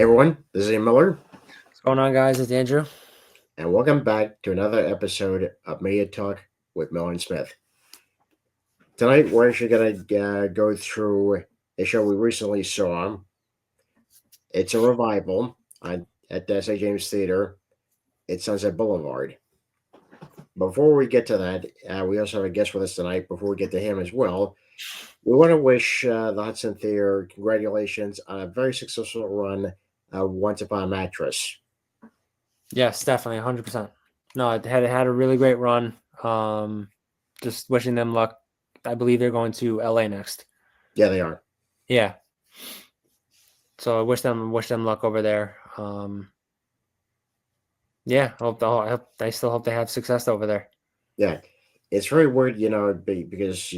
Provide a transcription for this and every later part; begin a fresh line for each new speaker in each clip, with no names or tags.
everyone, this is Ian Miller,
What's going on, guys? It's Andrew.
and welcome back to another episode of Media Talk with Miller and Smith. Tonight, we're actually going to go through a show we recently saw. It's a revival at the St. James Theater. It's Sunset Boulevard. Before we get to that, we also have a guest with us tonight. Before we get to him as well, we want to wish the Hudson Theater congratulations on a very successful run of Once Upon a Mattress.
Yes, definitely, 100%. No, it had a really great run. Just wishing them luck. I believe they're going to LA next.
Yeah, they are.
Yeah. So I wish them luck over there. Yeah, I still hope they have success over there.
Yeah, it's very weird, because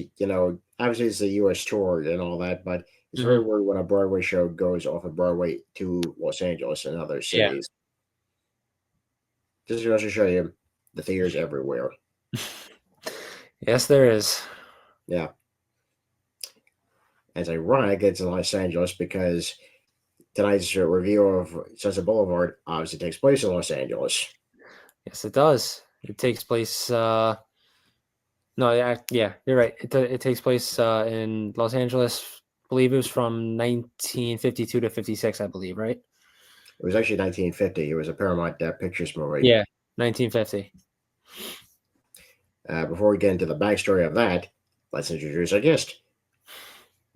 obviously it's a U.S. tour and all that, but it's very weird when a Broadway show goes off of Broadway to Los Angeles and other cities. Just to show you, the theaters everywhere.
Yes, there is.
Yeah, it's ironic it's in Los Angeles because tonight's review of Sunset Boulevard obviously takes place in Los Angeles.
Yes, it does. It takes place. No, yeah, you're right. It takes place in Los Angeles. I believe it was from 1952 to 56. I believe, right?
It was actually 1950. It was a Paramount Pictures movie.
Yeah, 1950.
Before we get into the backstory of that, let's introduce our guest.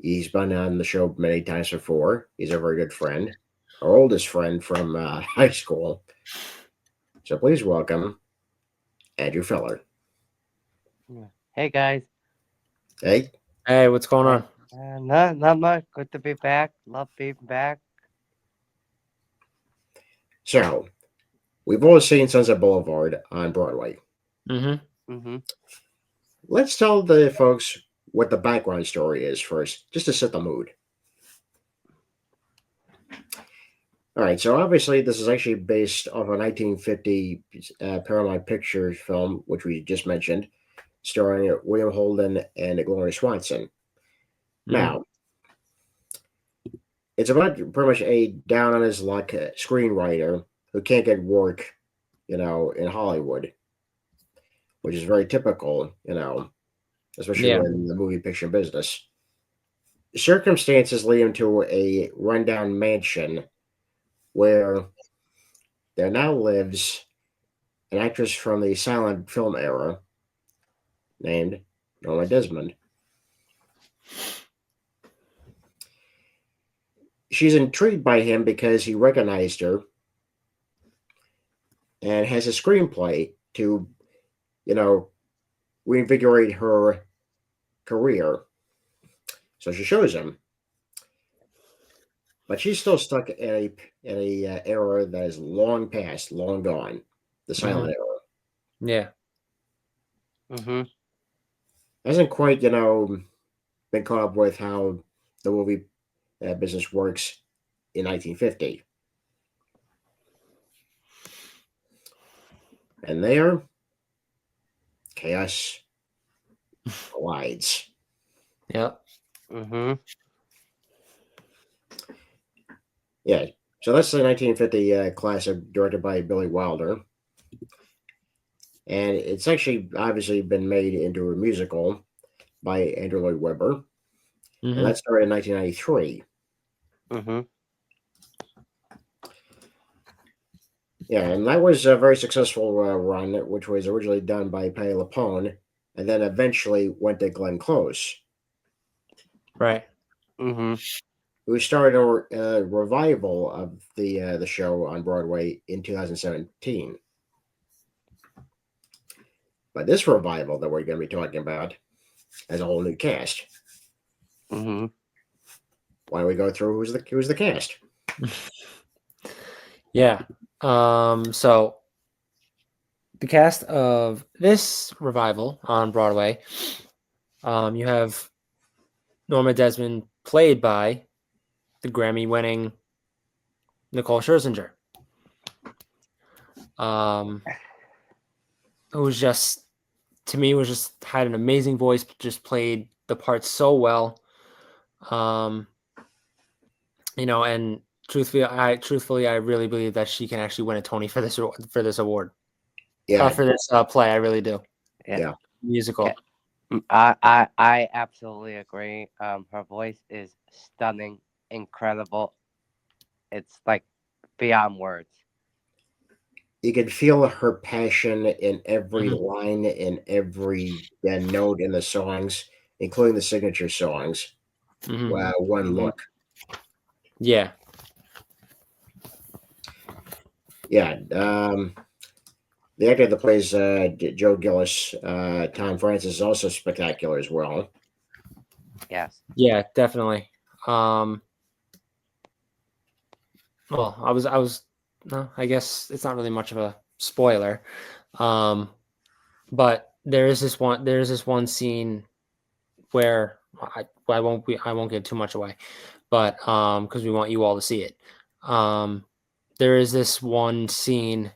He's been on the show many times before. He's a very good friend, our oldest friend from high school. So please welcome Andrew Feller.
Hey guys.
Hey.
Hey, what's going on?
Not much. Good to be back. Love being back.
So, we've all seen Sunset Boulevard on Broadway. Let's tell the folks what the background story is first, just to set the mood. All right, so obviously this is actually based off a 1950 Paramount Pictures film, which we just mentioned, starring William Holden and Gloria Swanson. Now, it's about pretty much a down on his luck screenwriter who can't get work, in Hollywood, which is very typical, especially in the movie picture business. Circumstances lead him to a rundown mansion where there now lives an actress from the silent film era named Norma Desmond. She's intrigued by him because he recognized her and has a screenplay to, reinvigorate her career. So she shows him. But she's still stuck in a era that is long past, long gone, the silent era.
Yeah.
Hasn't quite, been caught up with how the movie business works in 1950. And there, chaos collides.
Yeah.
Yeah. So that's the 1950 classic directed by Billy Wilder. And it's actually obviously been made into a musical by Andrew Lloyd Webber. And that started in 1993. Yeah, and that was a very successful run, which was originally done by Patti LuPone, and then eventually went to Glenn Close.
Right.
Who started a revival of the show on Broadway in 2017. But this revival that we're going to be talking about has a whole new cast. Why don't we go through who's the cast?
Yeah. So the cast of this revival on Broadway, you have Norma Desmond played by the Grammy-winning Nicole Scherzinger. Who was just, to me, had an amazing voice, just played the part so well. And truthfully, I really believe that she can actually win a Tony for this award.
Yeah,
For this play, I really do.
yeah.
Musical.
Yeah. I absolutely agree. Her voice is stunning, incredible. It's like beyond words.
You can feel her passion in every
Mhm.
line, in every note in the songs, including the signature songs.
Mhm.
One
Mhm.
look.
Yeah.
Yeah. The actor that plays Joe Gillis, Tom Francis, is also spectacular as well.
Yes.
Yeah, definitely. Well, I was no, I guess it's not really much of a spoiler. Um, but there is this one scene where I won't give too much away, but because we want you all to see it. Um, there is this one scene,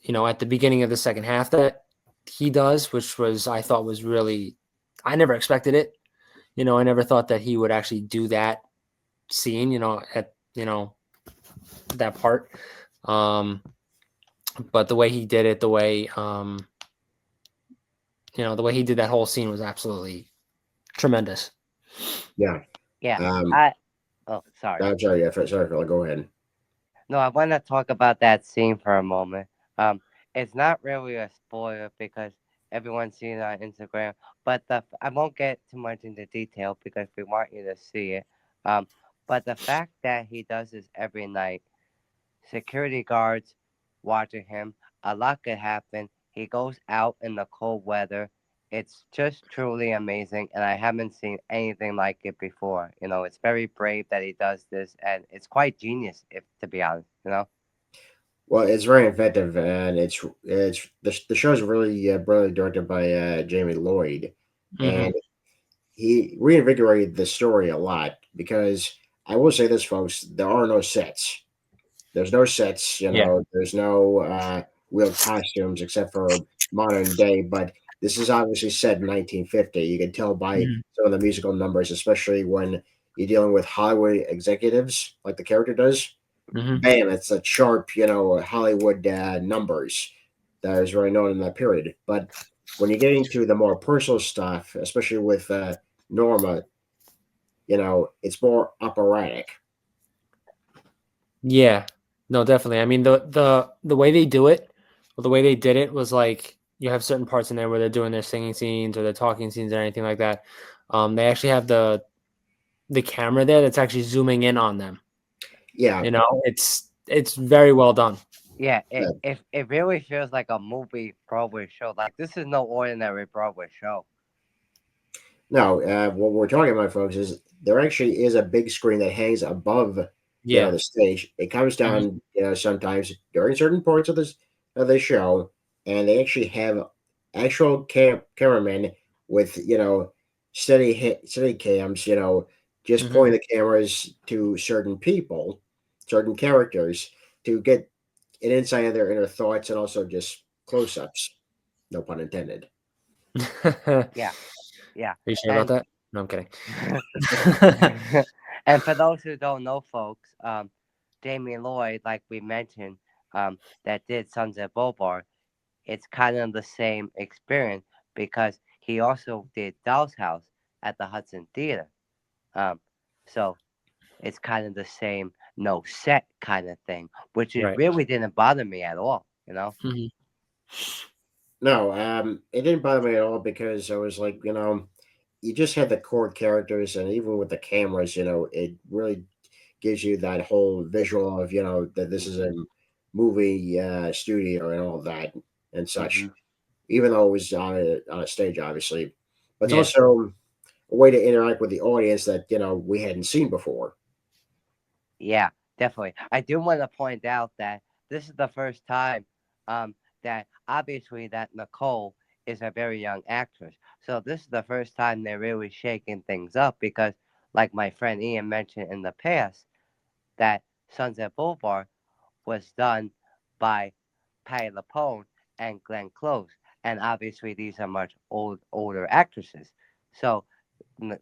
at the beginning of the second half that he does, which was I thought was really I never expected it. I never thought that he would actually do that scene, at that part. Um, but the way he did it, the way he did that whole scene was absolutely tremendous.
Yeah.
Yeah.
Um,
I. Oh, sorry.
I'm sorry. Yeah, sorry, Phil. Go ahead.
No, I want to talk about that scene for a moment. It's not really a spoiler because everyone's seen it on Instagram, but I won't get too much into detail because we want you to see it. Um, but the fact that he does this every night, security guards watching him, a lot could happen. He goes out in the cold weather. It's just truly amazing, and I haven't seen anything like it before. It's very brave that he does this, and it's quite genius, if to be honest.
Well, it's very inventive, and it's the show's really brilliantly directed by Jamie Lloyd,
Mm-hmm.
and he reinvigorated the story a lot because I will say this, folks: there are no sets. There's no sets,
Yeah.
there's no real costumes except for modern day, but this is obviously set in 1950. You can tell by
Mhm.
some of the musical numbers, especially when you're dealing with Hollywood executives, like the character does.
Mhm.
Bam, it's a sharp, Hollywood numbers that is very known in that period. But when you're getting to the more personal stuff, especially with Norma, it's more operatic.
Yeah. No, definitely. I mean, the way they do it, or the way they did it was like you have certain parts in there where they're doing their singing scenes or their talking scenes or anything like that. They actually have the camera there that's actually zooming in on them.
Yeah,
It's very well done.
Yeah,
yeah.
it really feels like a movie Broadway show. Like this is no ordinary Broadway show.
No, what we're talking about, folks, is there actually is a big screen that hangs above,
Yeah.
the stage. It comes
Mhm.
down, sometimes during certain parts of the show, and they actually have actual cameramen with, steady cams, just
Mhm.
pointing the cameras to certain people, certain characters, to get an insight of their inner thoughts and also just close ups. No pun intended.
Are
Yeah, yeah,
you sure about
and
that? No, I'm kidding.
and for those who don't know, folks, Damien Lloyd, like we mentioned, that did Sons of Bobar, it's kind of the same experience because he also did Doll's House at the Hudson Theater. Um, so it's kind of the same no set kind of thing, which it
Right.
really didn't bother me at all.
Mhm.
No, it didn't bother me at all because I was like, you just had the core characters, and even with the cameras, it really gives you that whole visual of, that this is a
Hmm.
movie studio and all that and
Hmm.
such. Even though it was on a stage, obviously, but it's
Yeah.
also a way to interact with the audience that we hadn't seen before.
Yeah, definitely. I do want to point out that this is the first time that obviously that Nicole is a very young actress. So this is the first time they're really shaking things up because, like my friend Ian mentioned in the past, that Sunset Boulevard was done by Patti LuPone and Glenn Close, and obviously these are much older actresses. So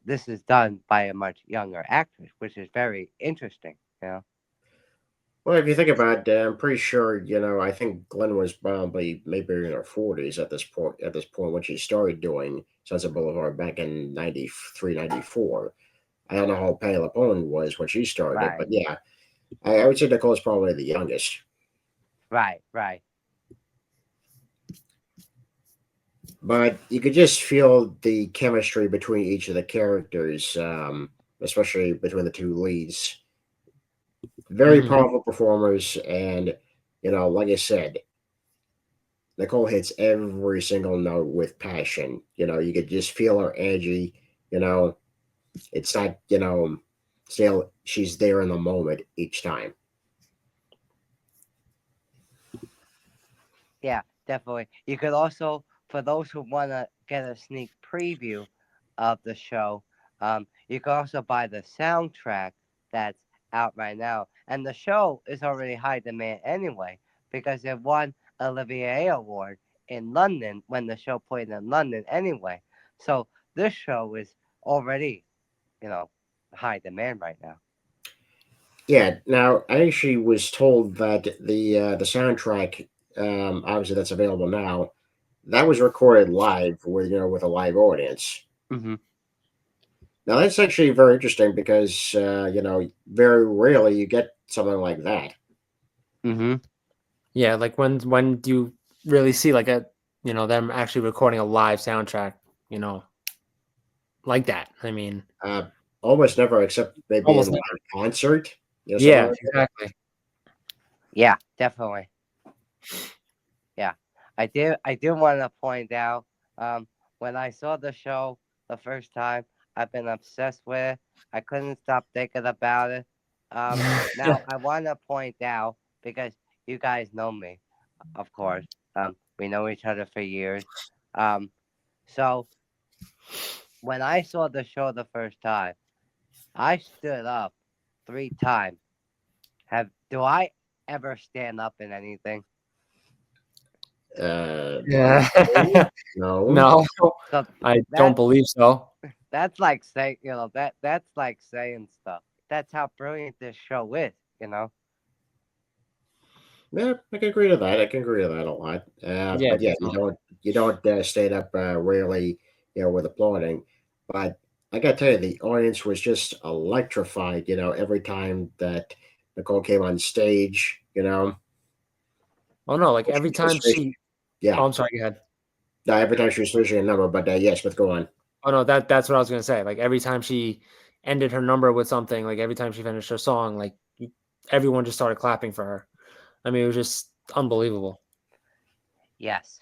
this is done by a much younger actress, which is very interesting.
Well, if you think about it, I'm pretty sure, I think Glenn was probably maybe in her 40s at this point when she started doing Sunset Boulevard back in 93, 94. I don't know how Patti LuPone was when she started,
Right,
but yeah, I would say Nicole's probably the youngest.
right.
But you could just feel the chemistry between each of the characters, especially between the two leads. Very
Hmm.
powerful performers, and like I said, Nicole hits every single note with passion. You could just feel her energy. You know, it's not, still she's there in the moment each time.
Yeah, definitely. You could also, for those who want to get a sneak preview of the show, you can also buy the soundtrack that's out right now. And the show is already high demand anyway because it won Olivier Award in London when the show played in London anyway. So this show is already, you know, high demand right now.
Yeah. Now, I actually was told that the soundtrack, obviously that's available now, that was recorded live with a live audience.
Mm-hmm.
Now that's actually very interesting because very rarely you get something like that.
Mm-hmm.
Yeah, like when do you really see like them actually recording a live soundtrack, you know, like that? I mean,
Uh, Almost never, except maybe in
almost
like
never.
a concert, something
Yeah,
like that.
exactly.
Yeah, definitely. Yeah, I do want to point out, um, when I saw the show the first time, I've been obsessed with it. I couldn't stop thinking about it. Now I want to point out because you guys know me, of course. We know each other for years. Um, so when I saw the show the first time, I stood up 3 times. Have do I ever stand up in anything?
Yeah.
No, no.
No,
So
I don't
that
believe so.
That's like saying, that's like saying stuff. That's how brilliant this show is, you know?
Yeah, I can agree to that. I can agree to that a lot.
Yeah,
But yeah, you
definitely.
don't you don't stand up really, with applauding. But I got to tell you, the audience was just electrified. Every time that Nicole came on stage.
Oh no, like every
She was
time
finished-
she.
yeah,
Oh, I'm sorry. Go ahead.
every time she was finishing a number. But yes, but go on.
Oh no, that's what I was gonna say. Like every time she ended her number with something, like every time she finished her song, like everyone just started clapping for her. I mean, it was just unbelievable.
Yes.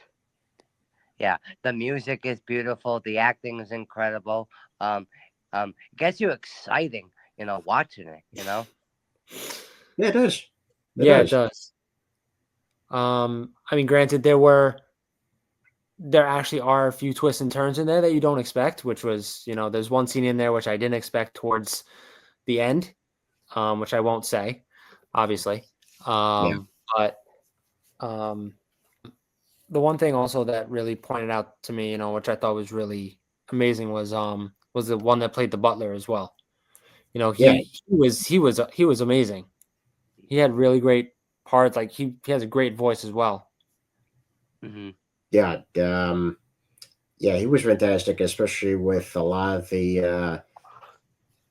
Yeah. The music is beautiful. The acting is incredible. Um, it gets you exciting, watching it,
Yeah, it does. It
Yeah, it
does.
does. I mean, granted, there actually are a few twists and turns in there that you don't expect, which was, there's one scene in there which I didn't expect towards the end, which I won't say, obviously.
Yeah,
But the one thing also that really pointed out to me, which I thought was really amazing was the one that played the butler as well.
yeah,
He was amazing. He had really great parts. Like he has a great voice as well.
hmm
yeah. Yeah, he was fantastic, especially with a lot of the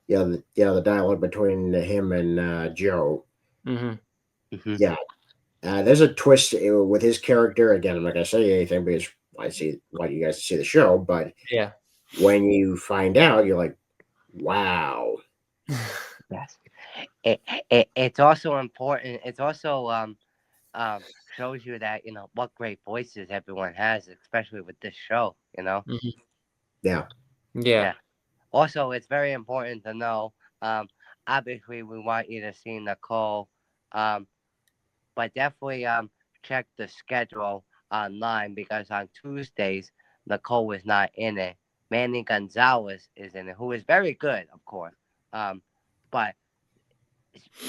dialogue between him and Joe.
Hmm.
hmm
Yeah, there's a twist with his character. Again, I'm not gonna say anything because want you guys to see the show. But
Yeah.
when you find out, you're like, wow.
Yes. It's also important. It's also shows you that, what great voices everyone has, especially with this show.
Mhm.
Yeah,
Yeah.
Yeah. Also, it's very important to know. Um, Obviously, we want you to see Nicole, um, but definitely check the schedule online because on Tuesdays Nicole is not in it. Manny Gonzalez is in it, who is very good, of course. But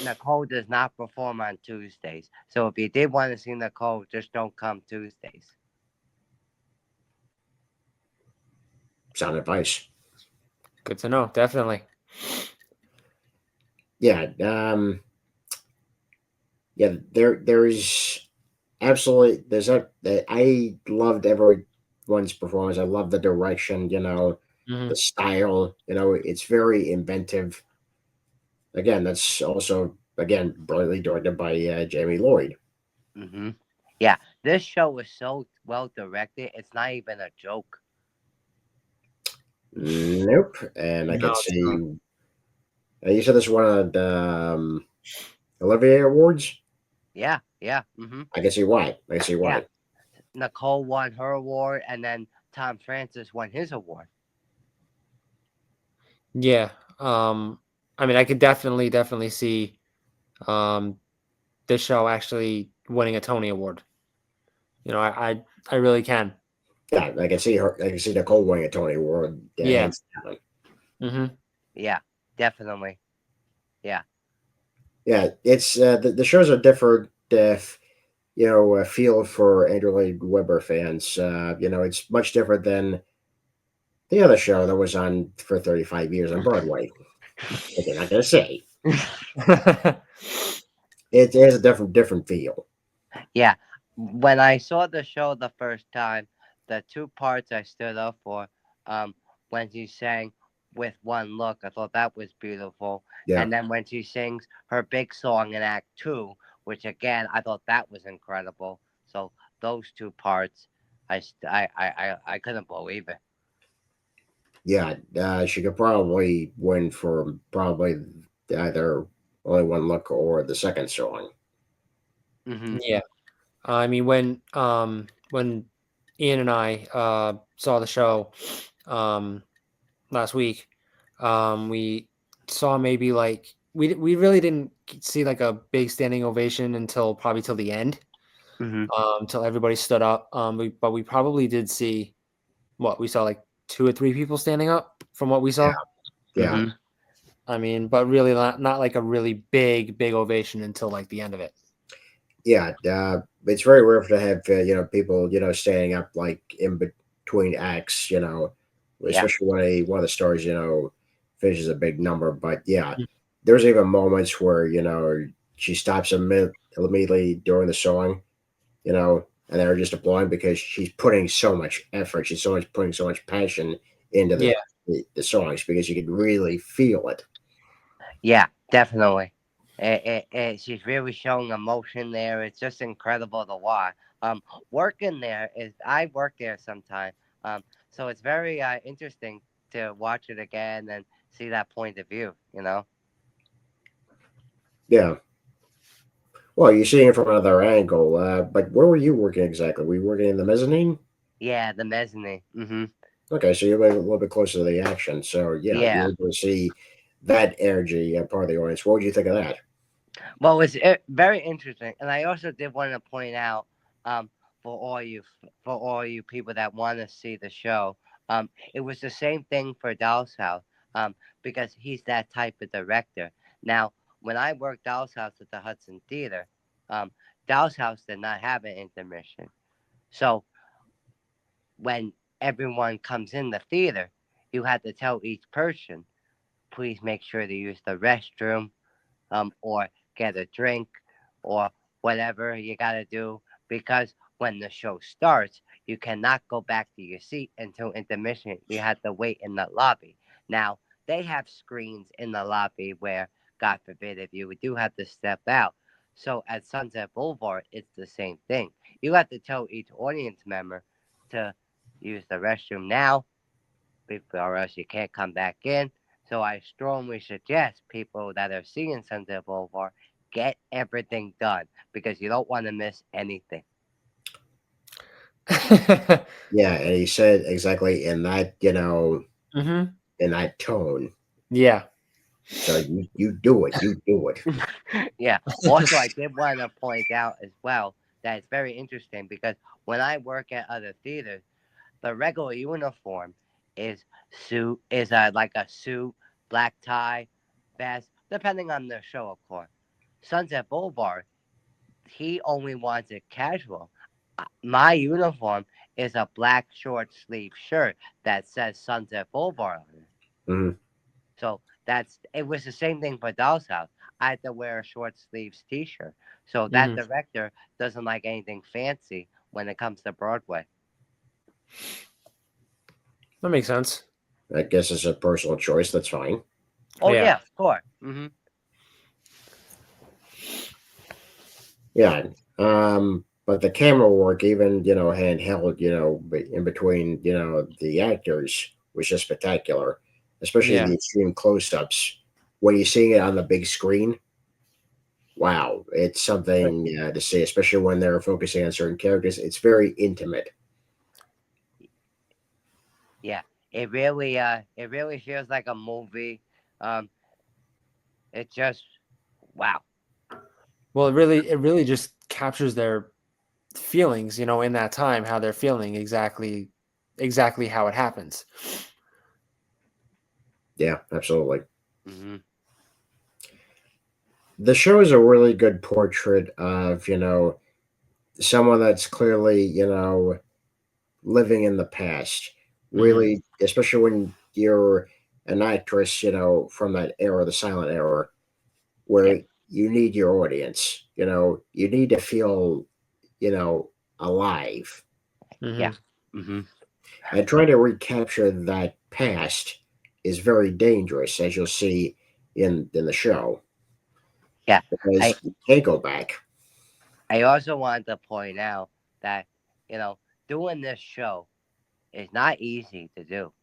Nicole does not perform on Tuesdays. So if you did want to see Nicole, just don't come Tuesdays.
sound advice.
Good to know. Definitely.
Yeah, yeah, there's absolutely there's a I loved everyone's performance. I love the direction,
Hmm.
the style. It's very inventive. Again, that's also brilliantly directed by Jamie Lloyd.
Hmm. Yeah, this show was so well directed. It's not even a joke.
Nope. And I
No,
could
it's
see
not.
you said this one of the Olivier Awards.
Yeah, yeah. Hmm.
I can see why. I can see
Yeah.
why.
Nicole won her award, and then Tom Francis won his award.
Yeah. I mean, I could definitely see um this show actually winning a Tony Award. I really can.
Yeah, I can see her. I can see Nicole winning a Tony Award. Yeah,
Yeah.
hands down.
Hmm.
Yeah, definitely. Yeah.
Yeah, it's the shows are different. Feel for Andrew Lloyd Webber fans. It's much different than the other show that was on for 35 years on Broadway. But they're not going to say it has a different feel.
Yeah. When I saw the show the first time, the two parts I stood up for, um, when she sang with one look, I thought that was beautiful.
Yeah,
And then when she sings her big song in Act Two, which again I thought that was incredible. So those two parts, I couldn't believe it.
yeah. She could probably win for probably either only one look or the second song.
Hmm.
Yeah. I mean, when Ian and I saw the show um last week, we saw maybe like we really didn't see like a big standing ovation until probably till the end,
Hmm.
till everybody stood up. But we probably did see what we saw like two or three people standing up from what we
Yeah,
saw.
yeah.
Hmm.
I mean, but really not like a really big ovation until like the end of it.
Yeah, it's very rare to have people standing up like in between acts.
Yeah.
Especially when one of the stars finishes a big number. But yeah,
Mm.
there's even moments where she stops immediately during the song, and they're just applauding because she's putting so much effort. She's putting so much passion into
Yeah.
the songs because you can really feel it.
Yeah, definitely. She's really showing emotion there. It's just incredible to watch. Working there is I work there sometime. So it's very interesting to watch it again and see that point of view. You know.
Yeah. Well, you're seeing it from another angle. But where were you working exactly? Were you working in the mezzanine?
Yeah, the mezzanine.
Okay, so you're a little bit closer to the action. So yeah,
Yeah.
you're able to see that energy part of the audience. What would you think of that?
Well, it's very interesting, and I also did want to point out, um, for all you people that want to see the show, it was the same thing for Doll's House, because he's that type of director. Now, when I worked Doll's House at the Hudson Theater, um, Doll's House did not have an intermission, so when everyone comes in the theater, you had to tell each person, please make sure to use the restroom, or get a drink or whatever you got to do, because when the show starts, you cannot go back to your seat until intermission. You have to wait in the lobby. Now, they have screens in the lobby where, God forbid, if you do have to step out. So at Sunset Boulevard, it's the same thing. You have to tell each audience member to use the restroom now, or else you can't come back in. So I strongly suggest people that are seeing Sunset Boulevard get everything done because you don't want to miss anything.
Yeah, and he said exactly in that
Hmm.
in that tone.
Yeah.
So you do it, you do it.
Yeah. Also, I did want to point out as well that it's very interesting because when I work at other theaters, the regular uniform is like a suit, black tie, vest, depending on the show, of course. Sunset Boulevard, he only wants it casual. My uniform is a black short sleeve shirt that says Sunset Boulevard on it.
Mhm.
So it was the same thing for Doll's House. I had to wear a short sleeves T-shirt. So that
Mhm.
director doesn't like anything fancy when it comes to Broadway.
That makes sense.
I guess it's a personal choice. That's fine.
Oh
Yeah.
yeah, of course. Mm-hmm.
Yeah. But the camera work, even handheld, in between, the actors was just spectacular, especially
Yeah.
the extreme close-ups. When you're seeing it on the big screen, wow, it's something to see, especially when they're focusing on certain characters. It's very intimate.
Yeah, it really feels like a movie. Um, it just wow.
Well, it really just captures their feelings, in that time, how they're feeling exactly how it happens.
Yeah, absolutely.
Mm-hmm.
The show is a really good portrait of, someone that's clearly, living in the past.
Mm-hmm.
Really, especially when you're an actress, from that era, the silent era,
Yeah,
where you need your audience. You need to feel, you know, alive.
yeah.
Hmm.
Mm-hmm.
And trying to recapture that past is very dangerous, as you'll see in the show,
Yeah. I
because you can't go back.
I also wanted to point out that you know doing this show is not easy to do.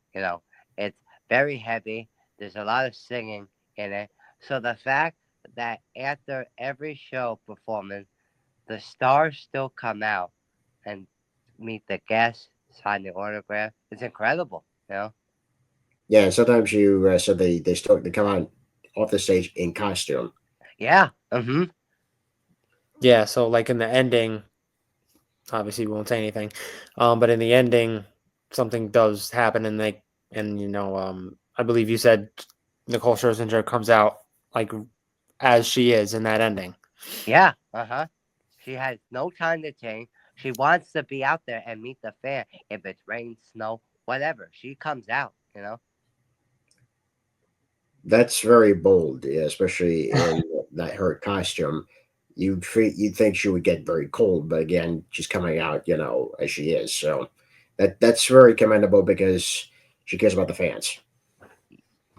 It's very heavy. There's a lot of singing in it. So the fact that after every show performance, the stars still come out and meet the guests, sign the autograph, it's incredible.
Yeah, sometimes you so they come on off the stage in costume.
Yeah. Mm-hmm.
Yeah. So, like in the ending, obviously we won't say anything, but in the ending, something does happen, and I believe you said Nicole Scherzinger comes out like as she is in that ending.
Yeah. Uh-huh. She has no time to change. She wants to be out there and meet the fan. If it's rain, snow, whatever. She comes out.
That's very bold, yeah, especially in that her costume. You'd think she would get very cold, but again, she's coming out, as she is. So that's very commendable because she cares about the fans.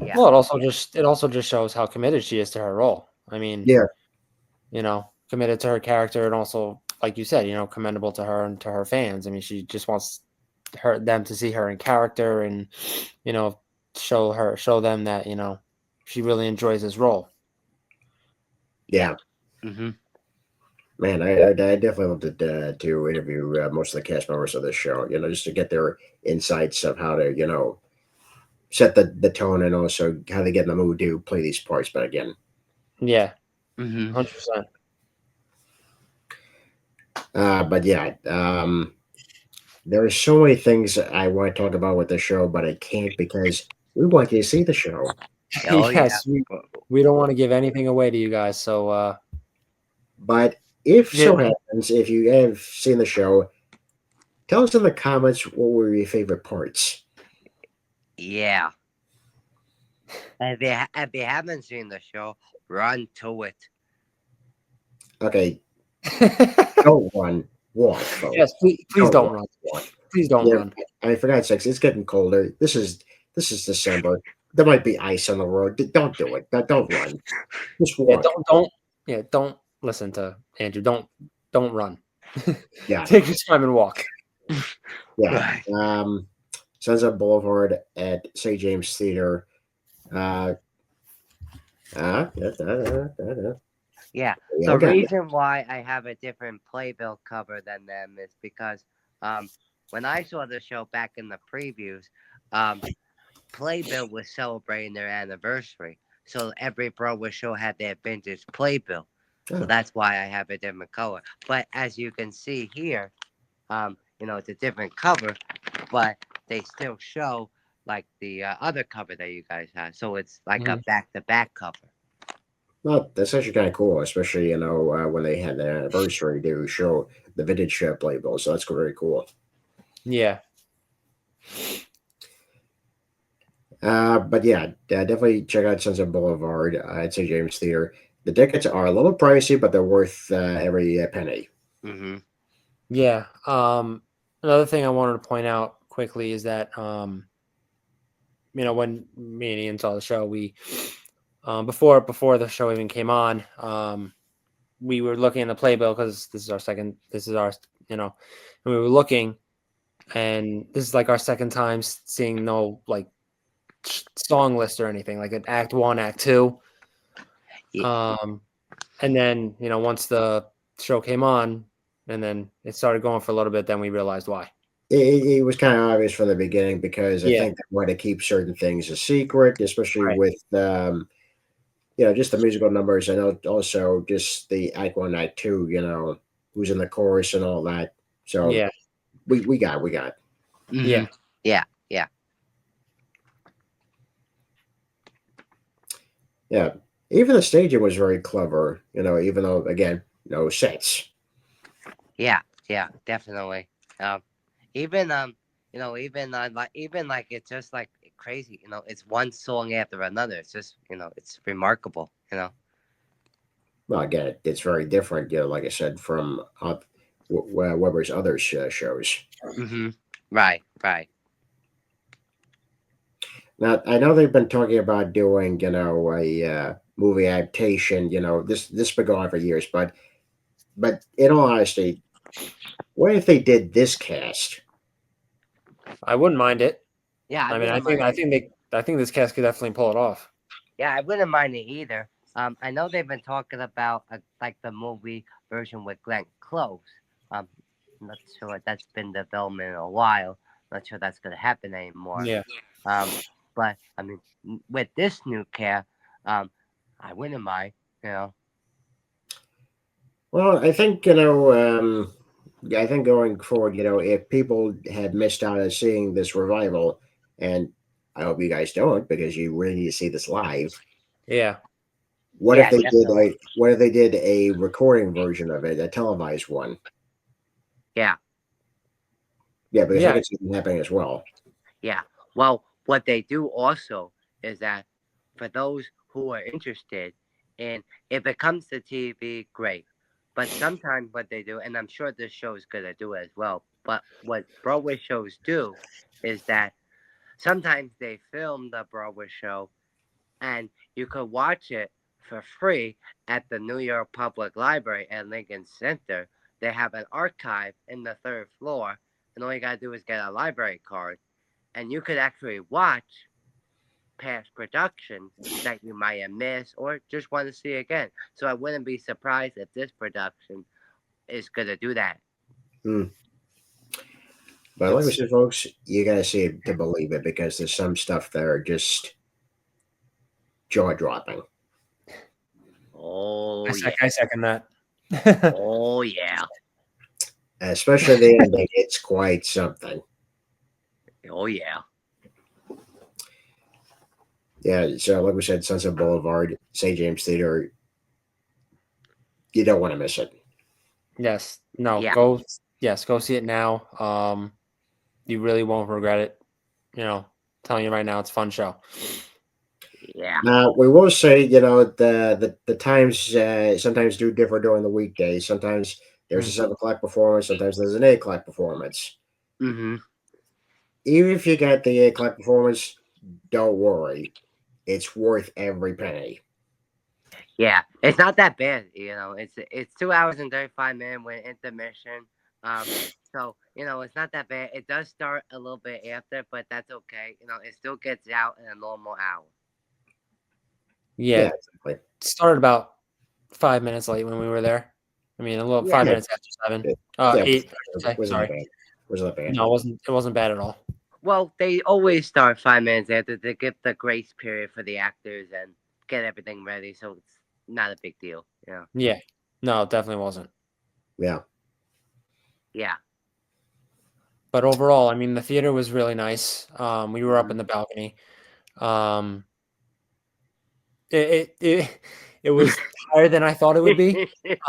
Yeah.
Well, it also just shows how committed she is to her role. I mean,
Yeah,
committed to her character, and also, like you said, commendable to her and to her fans. I mean, she just wants them to see her in character, and you know, show them that she really enjoys this role.
Yeah.
yeah,
Mm-hmm.
man, I definitely wanted to interview most of the cast members of this show, just to get their insights of how to, set the tone and also how they get in the mood to play these parts. But again,
Yeah,
Mm-hmm.
100%.
but yeah, there are so many things I want to talk about with the show, but I can't because we want you to see the show.
Oh yeah.
Yes, we don't want to give anything away to you guys, so
But if
yeah.
so happens, if you have seen the show, tell us in the comments what were your favorite parts.
Yeah. If you haven't seen the show, run to it.
Okay, don't run, walk,
Yes,
folks.
please
Don't
don't
run,
run.
walk.
Please don't
Yeah,
run.
I mean, for God's sakes, it's getting colder. This is December. There might be ice on the road. Don't do it. Don't run. Just
Yeah,
walk.
don't listen to Andrew. Don't run.
Yeah,
Take your time and walk.
yeah.
Right.
Sunset Boulevard at St. James Theater. Uh,
Yeah.
yeah, I
The
got it.
reason why I have a different playbill cover than them is because um when I saw the show back in the previews, um Playbill was celebrating their anniversary. So every Broadway show had their vintage playbill. So
Oh,
that's why I have a different color. But as you can see here, it's a different cover, but they still show like the other cover that you guys have. So it's like a
Mhm.
back-to-back cover.
well, that's actually kind of cool, especially when they had their anniversary to show the vintage playbill. So that's very cool.
Yeah.
But yeah, definitely check out Sunset Boulevard at St. James Theater. The tickets are a little pricey, but they're worth every penny.
Mm-hmm.
Yeah. Another thing I wanted to point out quickly is that when me and Ian saw the show, we before the show even came on, we were looking in the playbill because this is our and we were looking, and this is like our second time seeing no like song list or anything, like an act one, act two. And then once the show came on, and then it started going for a little bit, then we realized why.
It was kind of obvious from the beginning because I
Yeah.
think they want to keep certain things a secret, especially
Right.
with just the musical numbers and also just the act one, act two, who's in the chorus and all that. So
Yeah.
we got.
Mm-hmm.
Yeah.
Yeah. Yeah.
Yeah. Even the staging was very clever, even though again, no sets.
Yeah. Yeah. Definitely. Even even like it's just like crazy. It's one song after another. It's just it's remarkable.
Well, again, it's very different, like I said, from Weber's other shows.
Mm-hmm. Right. Right.
Now, I know they've been talking about doing, a movie adaptation. This been going on for years, but in all honesty, what if they did this cast?
I wouldn't mind it.
Yeah. I
I mean, I
wouldn't
think
mind
I
it.
think I think this cast could definitely pull it off.
Yeah, I wouldn't mind it either. I know they've been talking about like the movie version with Glenn Close. I'm not sure that's been development in a while. Not sure that's gonna happen anymore.
Yeah.
Um, but I mean, with this new cast, I wouldn't mind. You know.
Well, I think I think going forward, if people had missed out on seeing this revival, and I hope you guys don't because you really need to see this live.
Yeah.
What if
Yeah,
they did
definitely.
a recording version of it, a televised one?
Yeah,
Yeah, because I
Yeah.
could see it happening as well.
yeah. Well, what they do also is that for those who are interested, and if it comes to TV, great. But sometimes what they do, and I'm sure this show is gonna do it as well. But what Broadway shows do is that sometimes they film the Broadway show, and you could watch it for free at the New York Public Library at Lincoln Center. They have an archive in the third floor, and all you gotta do is get a library card, and you could actually watch past productions that you might have missed or just want to see again. So I wouldn't be surprised if this production is gonna do that.
Hmm. But like we
It's
said, folks, you gotta see it to believe it because there's some stuff that are just jaw dropping.
Oh yeah.
I second that.
Oh yeah.
Especially the ending, it's quite something.
Oh yeah.
Yeah, so like we said, Sunset Boulevard, St. James Theater, you don't want to miss it.
Yes. No.
Yeah.
Go see it now. You really won't regret it. Telling you right now, it's a fun show.
Yeah.
Now we will say, the times sometimes do differ during the weekdays. Sometimes there's a 7 o'clock performance. Sometimes there's an 8 o'clock performance.
Mm-hmm.
Even if you get the 8 o'clock performance, don't worry, it's worth every penny.
Yeah. It's not that bad, It's 2 hours and 35 minutes with intermission. So it's not that bad. It does start a little bit after, but that's okay. It still gets out in a normal hour.
Yeah.
Yeah,
It
exactly.
started about 5 minutes late when we were there. I mean, a little
Yeah.
5 minutes after 7.
Yeah,
8. I should say.
wasn't that
Sorry.
bad? Wasn't that bad?
No, it wasn't bad at all.
Well, they always start 5 minutes after to give the grace period for the actors and get everything ready, so it's not a big deal.
Yeah. No, it definitely wasn't.
Yeah.
Yeah.
But overall, I mean, the theater was really nice. We were up in the balcony. Um, it was higher than I thought it would be. It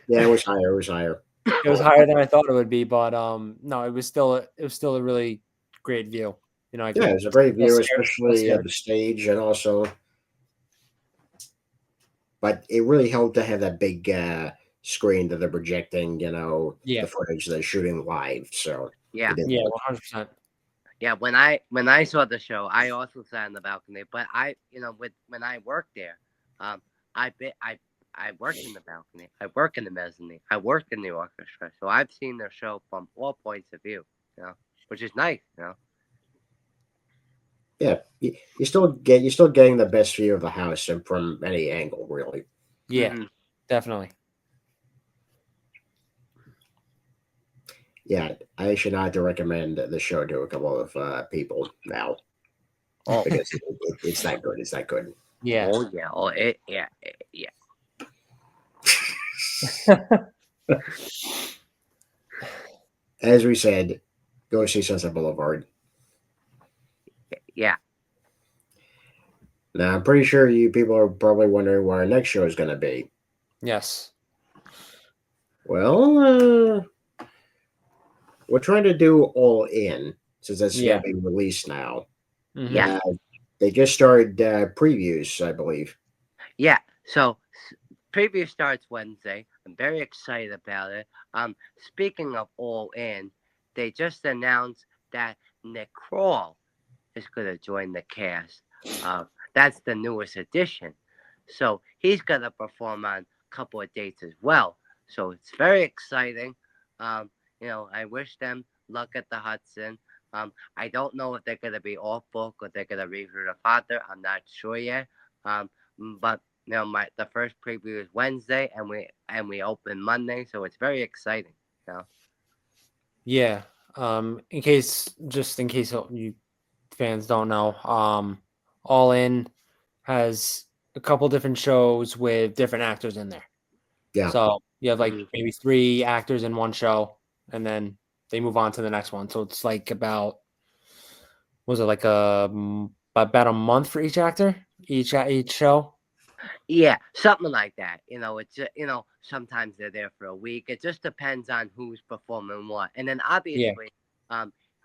Yeah, it was higher. It was higher.
was higher than I thought it would be, but no, it was still a really great view. I
Yeah,
could
it's a great
less
view,
scary, less
especially at
scary.
the stage, and also, but it really helped to have that big screen that they're projecting,
Yeah,
the footage they're shooting live. So
Yeah,
it did
yeah,
help.
100%.
yeah. When I saw the show, I also sat on the balcony. But when I worked there, I bit I worked in the balcony. I work in the mezzanine. I worked in the orchestra. So I've seen their show from all points of view. Which is nice.
Yeah, you're still getting the best view of the house and from any angle, really.
Yeah,
hmm
definitely.
Yeah, I should not to recommend the show to a couple of people now
Oh,
because it's that good. It's that good.
Yeah.
oh yeah. Oh, yeah.
As we said, go see Sunset Boulevard.
Yeah.
Now, I'm pretty sure you people are probably wondering what our next show is going to be.
Yes.
Well, we're trying to do All In since that's going
Yeah.
to be released now.
Hmm.
Yeah.
Uh, they just started previews, I believe.
Yeah. So preview starts Wednesday. I'm very excited about it. Speaking of All In, they just announced that Nick Kroll is going to join the cast. That's the newest addition. So he's going to perform on a couple of dates as well. So it's very exciting. I wish them luck at the Hudson. I don't know if they're going to be off book or they're going to review the father. I'm not sure yet. But the first preview is Wednesday, and we open Monday, so it's very exciting. You know?
Yeah. Just in case you fans don't know, All In has a couple different shows with different actors in there.
Yeah,
So you have like
Mhm.
maybe 3 actors in one show, and then they move on to the next one. So it's like was it like about a month for each actor, each show?
Yeah, something like that. Sometimes they're there for a week. It just depends on who's performing what. And then
Yeah.
obviously,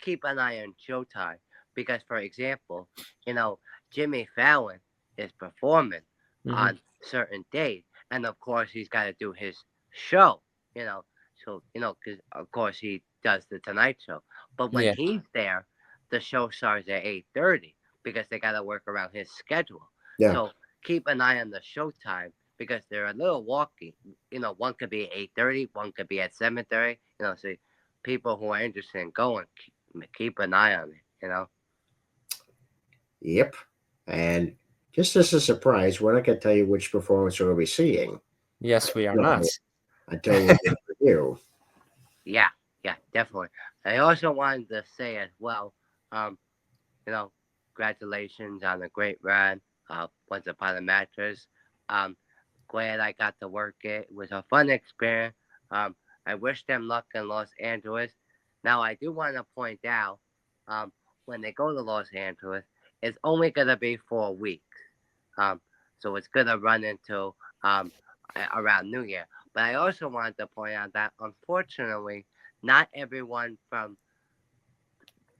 keep an eye on Showtime because, for example, you know, Jimmy Fallon is performing
Hmm.
on certain days, and of course he's got to do his show. Because of course he does the Tonight Show. But when
Yeah.
he's there, the show starts at 8:30 because they got to work around his schedule.
yeah,
So keep an eye on the showtime because they're a little wonky. One could be 8:30, one could be at 7:30. So people who are interested in going, keep an eye on it.
yep. And just as a surprise, we're not going to tell you which performance we're going to be seeing.
Yes, we are not.
No, until we do the review.
Yeah, yeah, definitely. I also wanted to say as well, um, you know, congratulations on a great run. Once Upon a Mattress. Um, Glad I got to work it. It was a fun experience. Um, I wish them luck in Los Angeles. Now, I do want to point out, um, when they go to Los Angeles, it's only going to be 4 weeks. Um, so it's going to run into um, around New Year. But I also wanted to point out that, unfortunately, not everyone from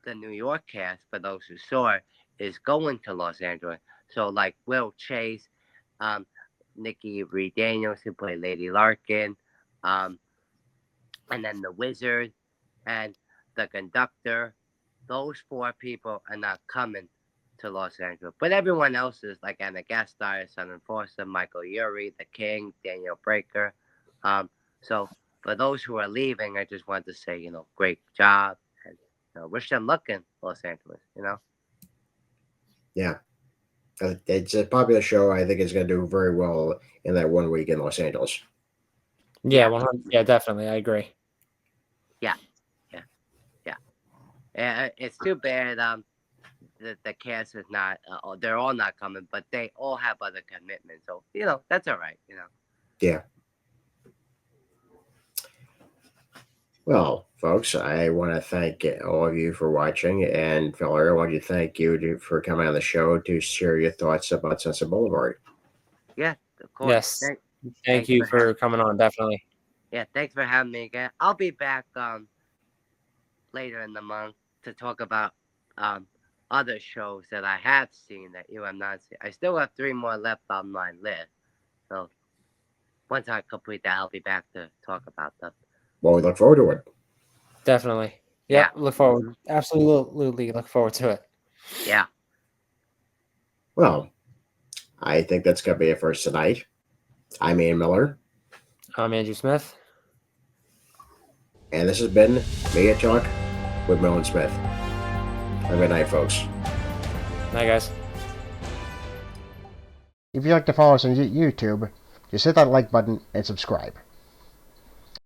the New York cast, for those who saw it, is going to Los Angeles. So, like Will Chase, um, Nikki Reed Daniels, who played Lady Larkin, um, and then the Wizard and the conductor. Those 4 people are not coming to Los Angeles. But everyone else is like Anna Gasteyer, Sutton Foster, Michael Urie, The King, Daniel Breaker. Um, so for those who are leaving, I just want to say, great job and wish them luck in Los Angeles.
Yeah. It's a popular show. I think it's going to do very well in that 1 week in Los Angeles.
Yeah,
Yeah,
100. Yeah, definitely. I agree.
yeah, yeah, yeah. It's too bad the cast is not. They're all not coming, but they all have other commitments. So that's all right.
Yeah. Well, folks, I want to thank all of you for watching. And, Feller, I want to thank you for coming on the show to share your thoughts about Sunset Boulevard.
Yeah, of course.
Yes. Thank
Thanks
you
for having.
for coming on. Definitely.
Yeah, thanks for having me again. I'll be back later in the month to talk about um other shows that I have seen that you have not seen. I still have 3 more left on my list. So once I complete that, I'll be back to talk about them.
Well, we look forward to it.
Definitely. Yep. Look forward. Absolutely look forward to it.
Yeah.
Well, I think that's going to be it for us tonight. I'm Ian Miller.
I'm Andrew Smith.
And this has been Media Talk with Miller and Smith. Have a good night, folks.
Night, guys.
If you'd like to follow us on YouTube, just hit that like button and subscribe.